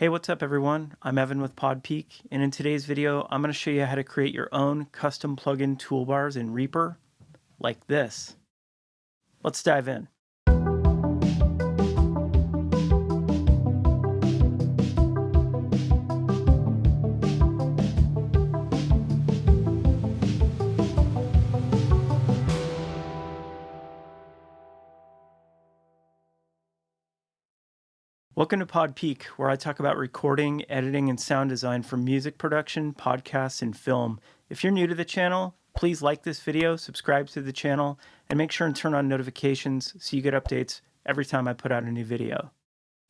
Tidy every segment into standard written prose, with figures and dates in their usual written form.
Hey, what's up everyone? I'm Evan with PodPeak, and in today's video, I'm going to show you how to create your own custom plugin toolbars in Reaper, like this. Let's dive in. Welcome to PodPeak, where I talk about recording, editing, and sound design for music production, podcasts, and film. If you're new to the channel, please like this video, subscribe to the channel, and make sure and turn on notifications so you get updates every time I put out a new video.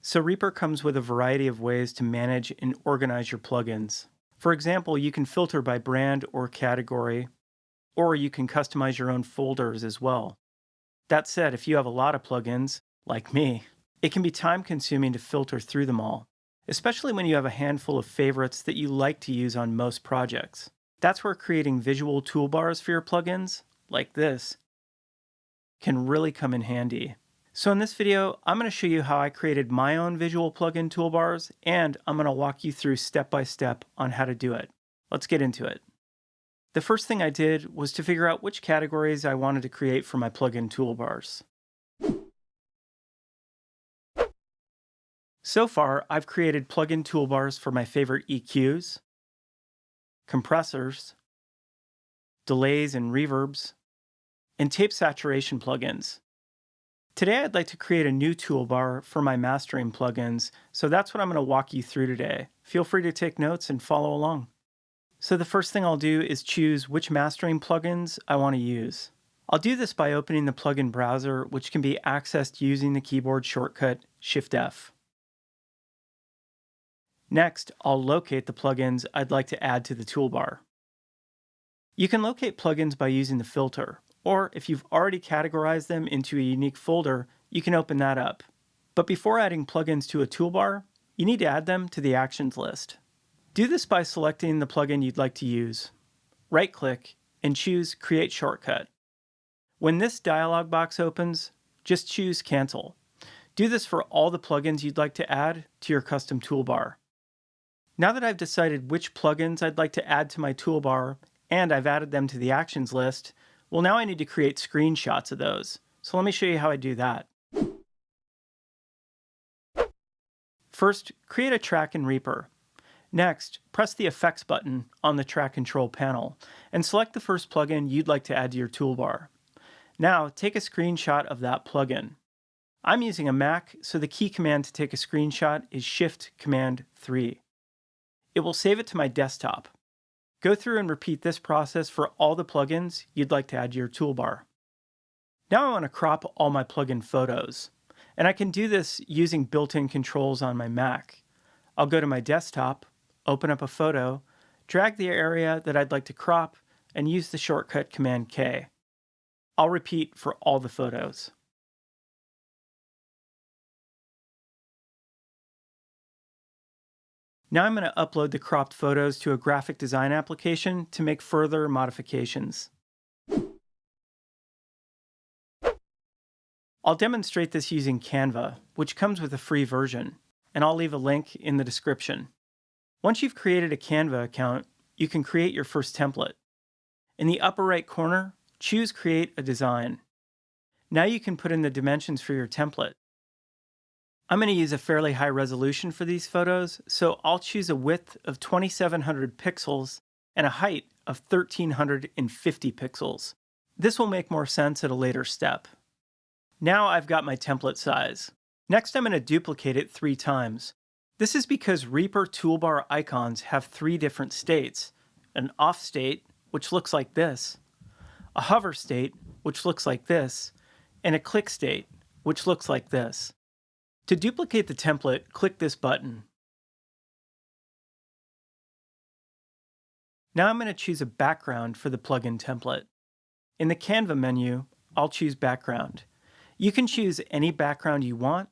So Reaper comes with a variety of ways to manage and organize your plugins. For example, you can filter by brand or category, or you can customize your own folders as well. That said, if you have a lot of plugins, like me, it can be time-consuming to filter through them all, especially when you have a handful of favorites that you like to use on most projects. That's where creating visual toolbars for your plugins, like this, can really come in handy. So in this video, I'm going to show you how I created my own visual plugin toolbars, and I'm going to walk you through step-by-step on how to do it. Let's get into it. The first thing I did was to figure out which categories I wanted to create for my plugin toolbars. So far, I've created plugin toolbars for my favorite EQs, compressors, delays and reverbs, and tape saturation plugins. Today, I'd like to create a new toolbar for my mastering plugins, so that's what I'm going to walk you through today. Feel free to take notes and follow along. So the first thing I'll do is choose which mastering plugins I want to use. I'll do this by opening the plugin browser, which can be accessed using the keyboard shortcut Shift-F. Next, I'll locate the plugins I'd like to add to the toolbar. You can locate plugins by using the filter, or if you've already categorized them into a unique folder, you can open that up. But before adding plugins to a toolbar, you need to add them to the actions list. Do this by selecting the plugin you'd like to use. Right-click and choose Create Shortcut. When this dialog box opens, just choose Cancel. Do this for all the plugins you'd like to add to your custom toolbar. Now that I've decided which plugins I'd like to add to my toolbar, and I've added them to the actions list, well, now I need to create screenshots of those. So let me show you how I do that. First, create a track in Reaper. Next, press the Effects button on the Track Control panel, and select the first plugin you'd like to add to your toolbar. Now, take a screenshot of that plugin. I'm using a Mac, so the key command to take a screenshot is Shift-Command-3. It will save it to my desktop. Go through and repeat this process for all the plugins you'd like to add to your toolbar. Now I want to crop all my plugin photos, and I can do this using built-in controls on my Mac. I'll go to my desktop, open up a photo, drag the area that I'd like to crop, and use the shortcut Command K. I'll repeat for all the photos. Now I'm going to upload the cropped photos to a graphic design application to make further modifications. I'll demonstrate this using Canva, which comes with a free version, and I'll leave a link in the description. Once you've created a Canva account, you can create your first template. In the upper right corner, choose Create a Design. Now you can put in the dimensions for your template. I'm going to use a fairly high resolution for these photos, so I'll choose a width of 2700 pixels and a height of 1350 pixels. This will make more sense at a later step. Now I've got my template size. Next, I'm going to duplicate it 3 times. This is because Reaper toolbar icons have 3 different states: an off state, which looks like this, a hover state, which looks like this, and a click state, which looks like this. To duplicate the template, click this button. Now I'm going to choose a background for the plugin template. In the Canva menu, I'll choose Background. You can choose any background you want.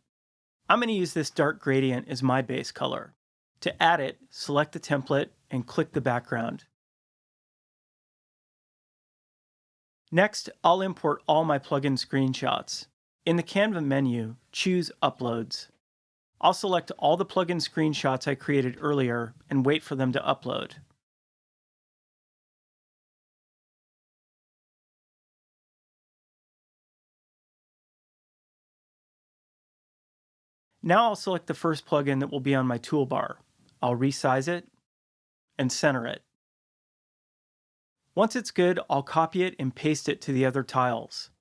I'm going to use this dark gradient as my base color. To add it, select the template and click the background. Next, I'll import all my plugin screenshots. In the Canva menu, choose Uploads. I'll select all the plugin screenshots I created earlier and wait for them to upload. Now I'll select the first plugin that will be on my toolbar. I'll resize it and center it. Once it's good, I'll copy it and paste it to the other tiles.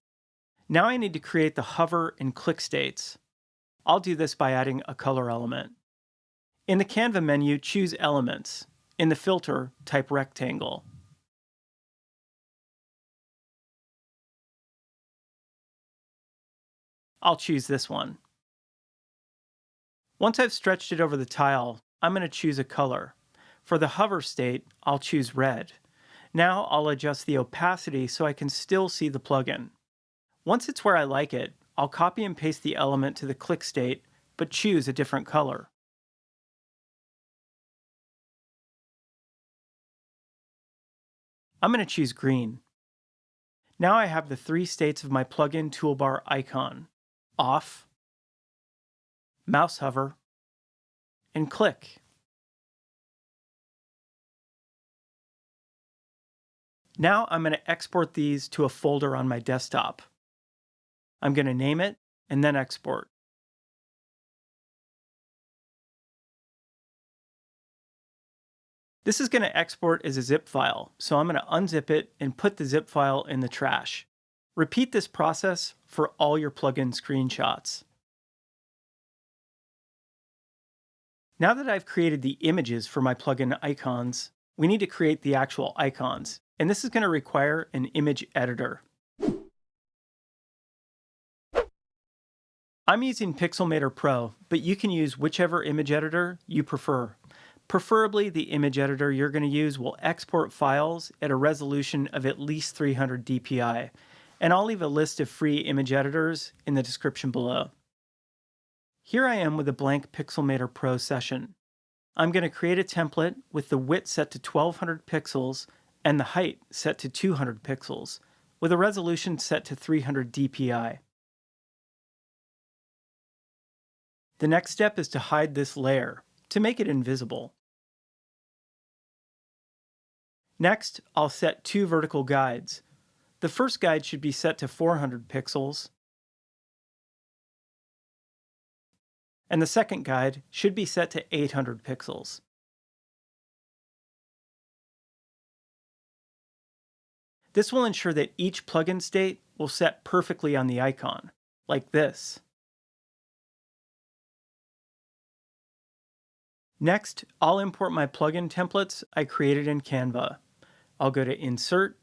Now I need to create the hover and click states. I'll do this by adding a color element. In the Canva menu, choose Elements. In the filter, type Rectangle. I'll choose this one. Once I've stretched it over the tile, I'm going to choose a color. For the hover state, I'll choose red. Now I'll adjust the opacity so I can still see the plugin. Once it's where I like it, I'll copy and paste the element to the click state, but choose a different color. I'm going to choose green. Now I have the three states of my plugin toolbar icon: off, mouse hover, and click. Now I'm going to export these to a folder on my desktop. I'm going to name it and then export. This is going to export as a zip file, so I'm going to unzip it and put the zip file in the trash. Repeat this process for all your plugin screenshots. Now that I've created the images for my plugin icons, we need to create the actual icons, and this is going to require an image editor. I'm using Pixelmator Pro, but you can use whichever image editor you prefer. Preferably, the image editor you're going to use will export files at a resolution of at least 300 dpi, and I'll leave a list of free image editors in the description below. Here I am with a blank Pixelmator Pro session. I'm going to create a template with the width set to 1200 pixels and the height set to 200 pixels, with a resolution set to 300 dpi. The next step is to hide this layer, to make it invisible. Next, I'll set two vertical guides. The first guide should be set to 400 pixels, and the second guide should be set to 800 pixels. This will ensure that each plugin state will set perfectly on the icon, like this. Next, I'll import my plugin templates I created in Canva. I'll go to Insert,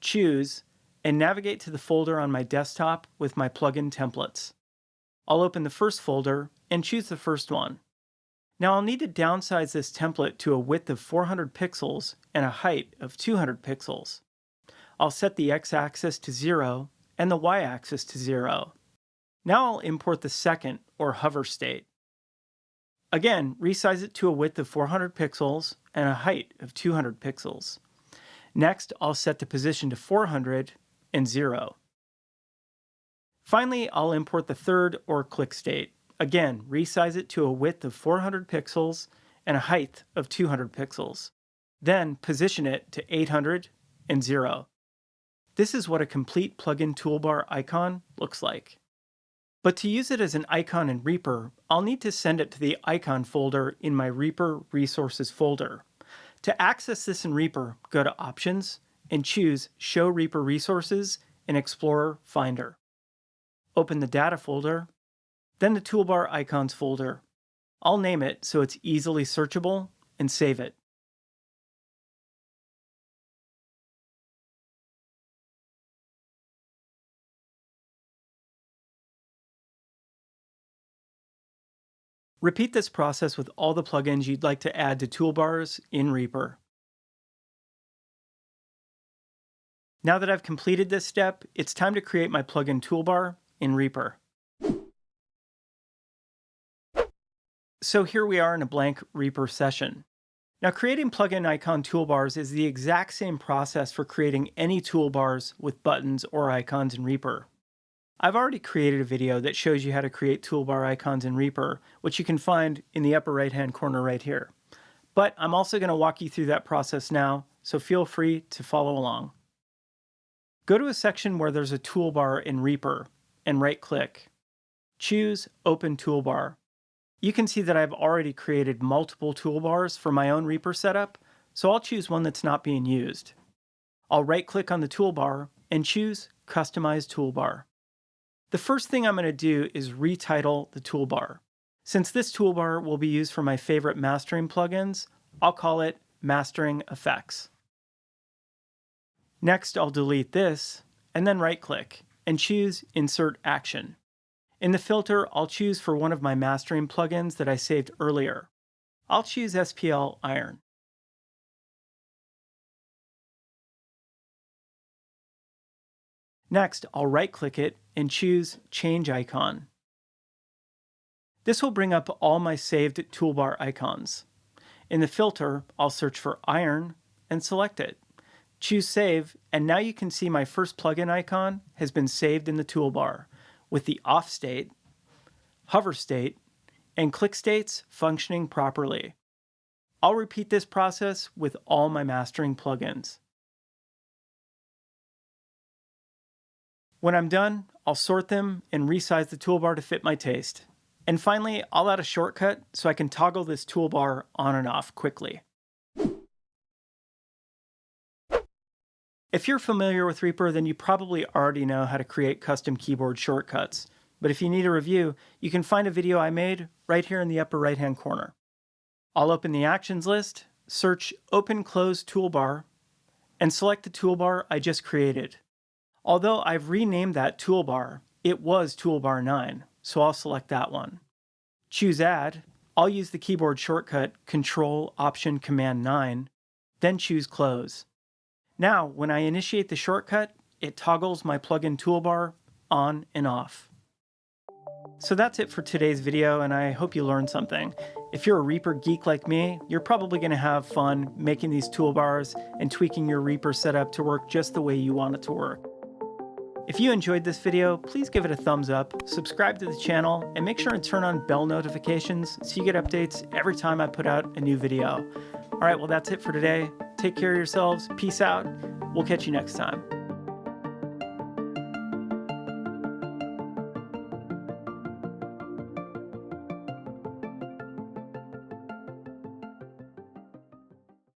Choose, and navigate to the folder on my desktop with my plugin templates. I'll open the first folder and choose the first one. Now I'll need to downsize this template to a width of 400 pixels and a height of 200 pixels. I'll set the x-axis to 0 and the y-axis to 0. Now I'll import the second, or hover state. Again, resize it to a width of 400 pixels and a height of 200 pixels. Next, I'll set the position to 400 and 0. Finally, I'll import the third, or click state. Again, resize it to a width of 400 pixels and a height of 200 pixels. Then position it to 800 and 0. This is what a complete plugin toolbar icon looks like. But to use it as an icon in Reaper, I'll need to send it to the icon folder in my Reaper Resources folder. To access this in Reaper, go to Options and choose Show Reaper Resources in Explorer Finder. Open the Data folder, then the Toolbar Icons folder. I'll name it so it's easily searchable, and save it. Repeat this process with all the plugins you'd like to add to Toolbars in Reaper. Now that I've completed this step, it's time to create my plugin toolbar in Reaper. So here we are in a blank Reaper session. Now creating plugin icon toolbars is the exact same process for creating any toolbars with buttons or icons in Reaper. I've already created a video that shows you how to create toolbar icons in Reaper, which you can find in the upper right-hand corner right here. But I'm also going to walk you through that process now, so feel free to follow along. Go to a section where there's a toolbar in Reaper and right-click. Choose Open Toolbar. You can see that I've already created multiple toolbars for my own Reaper setup, so I'll choose one that's not being used. I'll right-click on the toolbar and choose Customize Toolbar. The first thing I'm going to do is retitle the toolbar. Since this toolbar will be used for my favorite mastering plugins, I'll call it Mastering Effects. Next, I'll delete this, and then right-click, and choose Insert Action. In the filter, I'll choose for one of my mastering plugins that I saved earlier. I'll choose SPL Iron. Next, I'll right-click it and choose Change Icon. This will bring up all my saved toolbar icons. In the filter, I'll search for Iron and select it. Choose Save, and now you can see my first plugin icon has been saved in the toolbar, with the off state, hover state, and click states functioning properly. I'll repeat this process with all my mastering plugins. When I'm done, I'll sort them and resize the toolbar to fit my taste. And finally, I'll add a shortcut so I can toggle this toolbar on and off quickly. If you're familiar with Reaper, then you probably already know how to create custom keyboard shortcuts. But if you need a review, you can find a video I made right here in the upper right-hand corner. I'll open the Actions list, search Open Close Toolbar, and select the toolbar I just created. Although I've renamed that toolbar, it was Toolbar 9, so I'll select that one. Choose Add. I'll use the keyboard shortcut Control-Option-Command-9, then choose Close. Now, when I initiate the shortcut, it toggles my plugin toolbar on and off. So that's it for today's video, and I hope you learned something. If you're a Reaper geek like me, you're probably going to have fun making these toolbars and tweaking your Reaper setup to work just the way you want it to work. If you enjoyed this video, please give it a thumbs up, subscribe to the channel, and make sure to turn on bell notifications so you get updates every time I put out a new video. All right, well, that's it for today. Take care of yourselves. Peace out. We'll catch you next time.